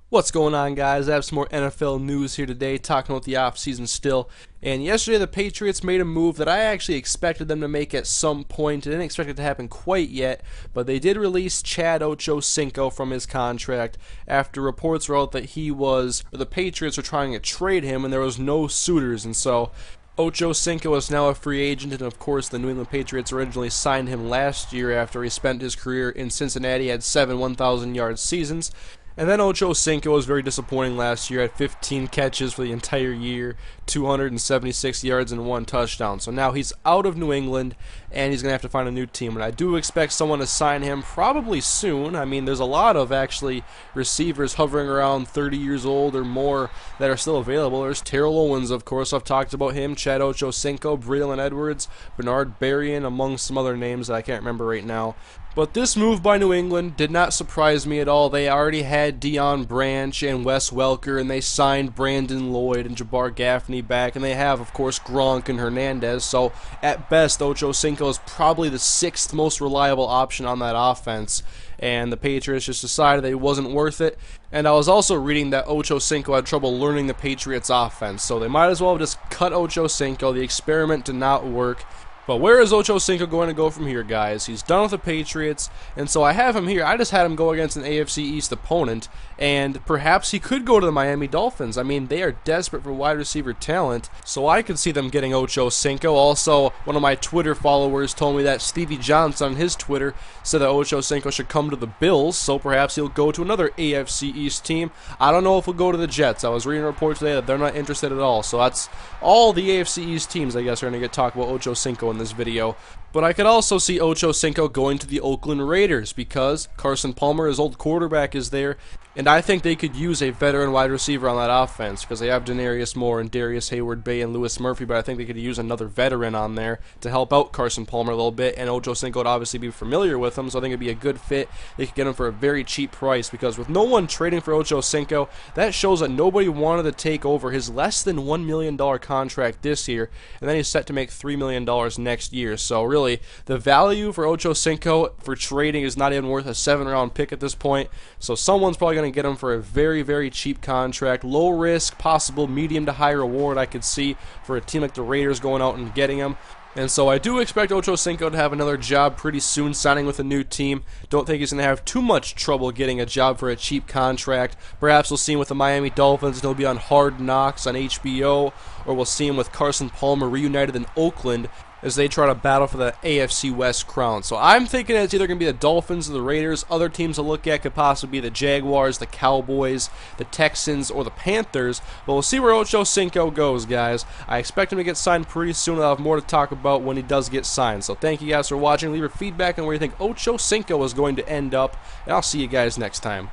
What's going on, guys? I have some more NFL news here today, talking about the offseason still. And yesterday the Patriots made a move that I actually expected them to make at some point. I didn't expect it to happen quite yet, but they did release Chad Ochocinco from his contract after reports were out that the Patriots were trying to trade him and there was no suitors. And so Ochocinco is now a free agent, and of course the New England Patriots originally signed him last year after he spent his career in Cincinnati. He had 7 1,000-yard seasons. And then Ochocinco was very disappointing last year at 15 catches for the entire year, 276 yards and 1 touchdown. So now he's out of New England, and he's going to have to find a new team. And I do expect someone to sign him probably soon. I mean, there's a lot of actually receivers hovering around 30 years old or more that are still available. There's Terrell Owens, of course. I've talked about him. Chad Ochocinco, Braylon Edwards, Bernard Berrien, among some other names that I can't remember right now. But this move by New England did not surprise me at all. They already had Deion Branch and Wes Welker, and they signed Brandon Lloyd and Jabbar Gaffney back, and they have, of course, Gronk and Hernandez. So at best, Ochocinco is probably the 6th most reliable option on that offense. And the Patriots just decided that it wasn't worth it. And I was also reading that Ochocinco had trouble learning the Patriots offense, so they might as well have just cut Ochocinco. The experiment did not work. But where is Ochocinco going to go from here, guys? He's done with the Patriots, and so I have him here. I just had him go against an AFC East opponent, and perhaps he could go to the Miami Dolphins. I mean, they are desperate for wide receiver talent, so I could see them getting Ochocinco. Also, one of my Twitter followers told me that Stevie Johnson on his Twitter said that Ochocinco should come to the Bills, so perhaps he'll go to another AFC East team. I don't know if he'll go to the Jets. I was reading a report today that they're not interested at all, so that's all the AFC East teams, I guess, are going to get talk about Ochocinco in this video. But I could also see Ochocinco going to the Oakland Raiders because Carson Palmer, his old quarterback, is there, and I think they could use a veteran wide receiver on that offense because they have Denarius Moore and Darius Hayward-Bay and Lewis Murphy, but I think they could use another veteran on there to help out Carson Palmer a little bit, and Ochocinco would obviously be familiar with him, so I think it'd be a good fit. They could get him for a very cheap price because with no one trading for Ochocinco, that shows that nobody wanted to take over his less than $1 million contract this year, and then he's set to make $3 million next year. So really, the value for Ochocinco for trading is not even worth a 7th-round pick at this point. So someone's probably going to get him for a very, very cheap contract. Low risk, possible medium to high reward I could see for a team like the Raiders going out and getting him. And so I do expect Ochocinco to have another job pretty soon, signing with a new team. Don't think he's going to have too much trouble getting a job for a cheap contract. Perhaps we'll see him with the Miami Dolphins and he'll be on Hard Knocks on HBO, or we'll see him with Carson Palmer reunited in Oakland as they try to battle for the AFC West crown. So I'm thinking it's either going to be the Dolphins or the Raiders. Other teams to look at could possibly be the Jaguars, the Cowboys, the Texans, or the Panthers. But we'll see where Ochocinco goes, guys. I expect him to get signed pretty soon. I'll have more to talk about when he does get signed. So thank you guys for watching. Leave your feedback on where you think Ochocinco is going to end up, and I'll see you guys next time.